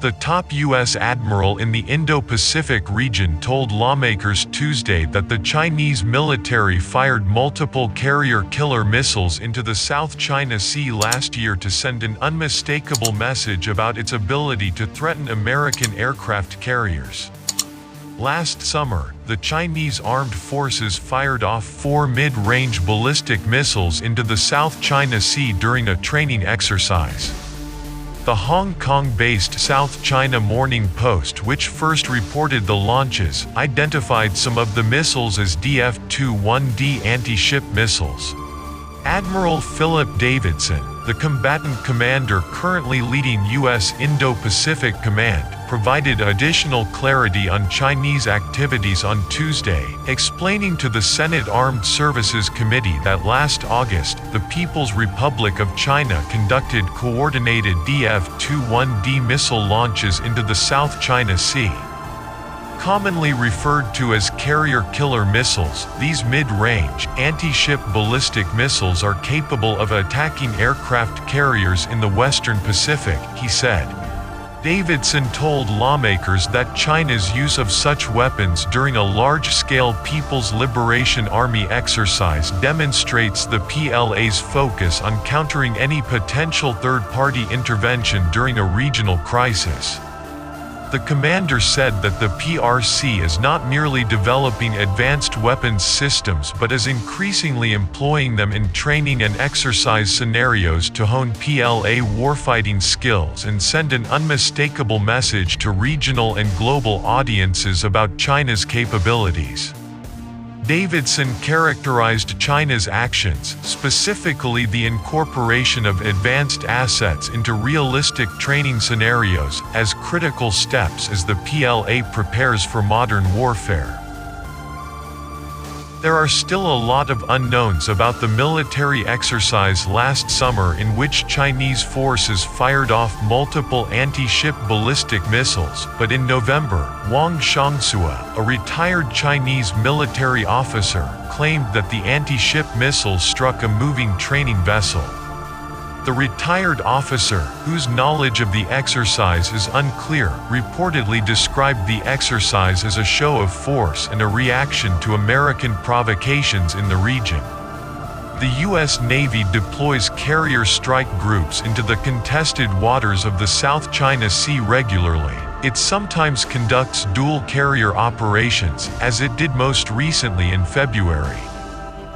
The top U.S. admiral in the Indo-Pacific region told lawmakers Tuesday that the Chinese military fired multiple carrier-killer missiles into the South China Sea last year to send an unmistakable message about its ability to threaten American aircraft carriers. Last summer, the Chinese armed forces fired off 4 mid-range ballistic missiles into the South China Sea during a training exercise. The Hong Kong-based South China Morning Post, which first reported the launches, identified some of the missiles as DF-21D anti-ship missiles. Admiral Philip Davidson, the combatant commander currently leading U.S. Indo-Pacific Command, provided additional clarity on Chinese activities on Tuesday, explaining to the Senate Armed Services Committee that last August, the People's Republic of China conducted coordinated DF-21D missile launches into the South China Sea. Commonly referred to as carrier-killer missiles, these mid-range, anti-ship ballistic missiles are capable of attacking aircraft carriers in the Western Pacific, he said. Davidson told lawmakers that China's use of such weapons during a large-scale People's Liberation Army exercise demonstrates the PLA's focus on countering any potential third-party intervention during a regional crisis. The commander said that the PRC is not merely developing advanced weapons systems but is increasingly employing them in training and exercise scenarios to hone PLA warfighting skills and send an unmistakable message to regional and global audiences about China's capabilities. Davidson characterized China's actions, specifically the incorporation of advanced assets into realistic training scenarios, as critical steps as the PLA prepares for modern warfare. There are still a lot of unknowns about the military exercise last summer in which Chinese forces fired off multiple anti-ship ballistic missiles, but in November, Wang Xiangsua, a retired Chinese military officer, claimed that the anti-ship missiles struck a moving training vessel. The retired officer, whose knowledge of the exercise is unclear, reportedly described the exercise as a show of force and a reaction to American provocations in the region. The U.S. Navy deploys carrier strike groups into the contested waters of the South China Sea regularly. It sometimes conducts dual carrier operations, as it did most recently in February.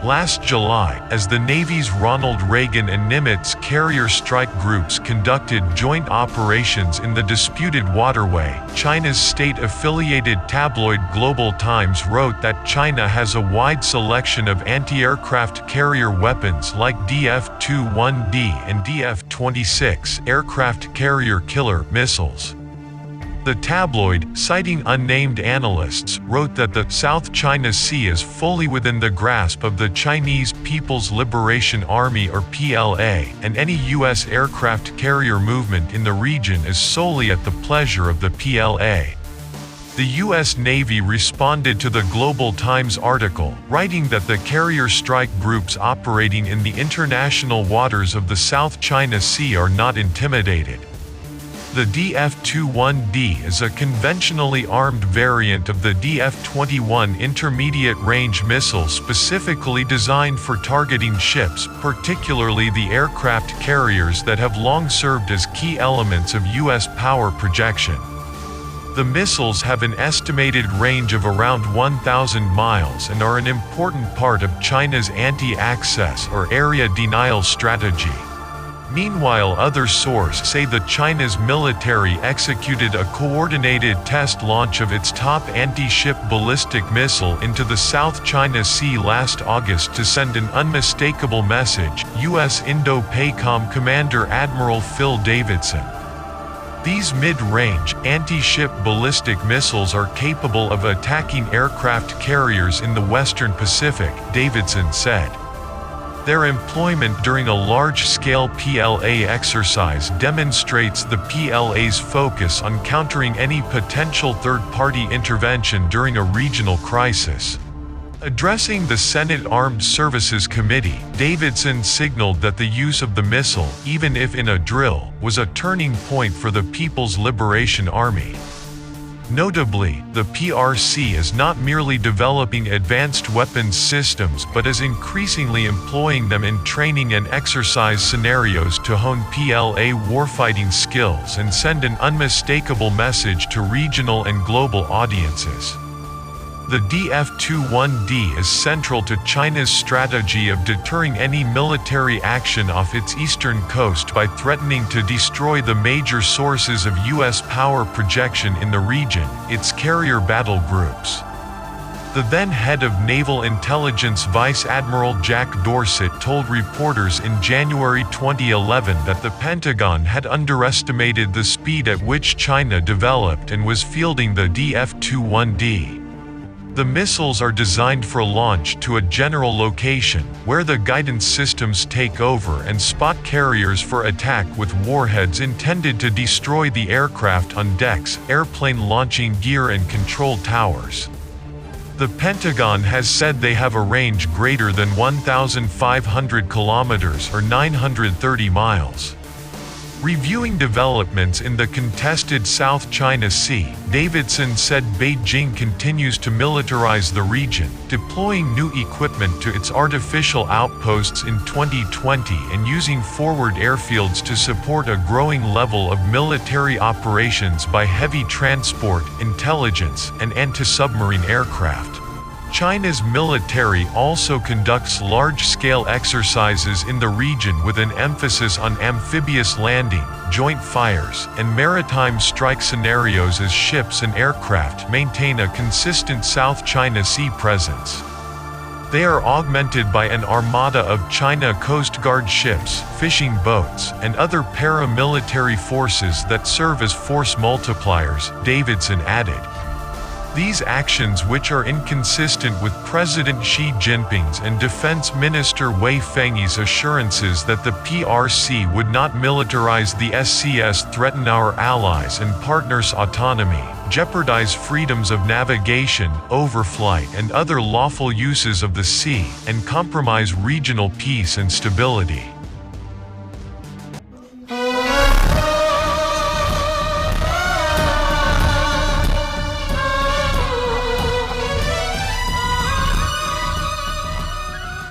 Last July, as the Navy's Ronald Reagan and Nimitz carrier strike groups conducted joint operations in the disputed waterway, China's state-affiliated tabloid Global Times wrote that China has a wide selection of anti-aircraft carrier weapons like DF-21D and DF-26 aircraft carrier-killer missiles. The tabloid, citing unnamed analysts, wrote that the South China Sea is fully within the grasp of the Chinese People's Liberation Army or PLA, and any U.S. aircraft carrier movement in the region is solely at the pleasure of the PLA. The U.S. Navy responded to the Global Times article, writing that the carrier strike groups operating in the international waters of the South China Sea are not intimidated. The DF-21D is a conventionally armed variant of the DF-21 intermediate-range missile specifically designed for targeting ships, particularly the aircraft carriers that have long served as key elements of U.S. power projection. The missiles have an estimated range of around 1,000 miles and are an important part of China's anti-access or area denial strategy. Meanwhile, other sources say that China's military executed a coordinated test launch of its top anti-ship ballistic missile into the South China Sea last August to send an unmistakable message, U.S. Indo-PACOM Commander Admiral Phil Davidson. These mid-range, anti-ship ballistic missiles are capable of attacking aircraft carriers in the Western Pacific, Davidson said. Their employment during a large-scale PLA exercise demonstrates the PLA's focus on countering any potential third-party intervention during a regional crisis. Addressing the Senate Armed Services Committee, Davidson signaled that the use of the missile, even if in a drill, was a turning point for the People's Liberation Army. Notably, the PRC is not merely developing advanced weapons systems but is increasingly employing them in training and exercise scenarios to hone PLA warfighting skills and send an unmistakable message to regional and global audiences. The DF-21D is central to China's strategy of deterring any military action off its eastern coast by threatening to destroy the major sources of U.S. power projection in the region, its carrier battle groups. The then head of Naval Intelligence Vice Admiral Jack Dorsett told reporters in January 2011 that the Pentagon had underestimated the speed at which China developed and was fielding the DF-21D. The missiles are designed for launch to a general location, where the guidance systems take over and spot carriers for attack with warheads intended to destroy the aircraft on decks, airplane launching gear and control towers. The Pentagon has said they have a range greater than 1,500 kilometers or 930 miles. Reviewing developments in the contested South China Sea, Davidson said Beijing continues to militarize the region, deploying new equipment to its artificial outposts in 2020 and using forward airfields to support a growing level of military operations by heavy transport, intelligence, and anti-submarine aircraft. China's military also conducts large-scale exercises in the region with an emphasis on amphibious landing, joint fires, and maritime strike scenarios as ships and aircraft maintain a consistent South China Sea presence. They are augmented by an armada of China Coast Guard ships, fishing boats, and other paramilitary forces that serve as force multipliers, Davidson added. These actions, which are inconsistent with President Xi Jinping's and Defense Minister Wei Fenghi's assurances that the PRC would not militarize the SCS, threaten our allies and partners' autonomy, jeopardize freedoms of navigation, overflight and other lawful uses of the sea, and compromise regional peace and stability.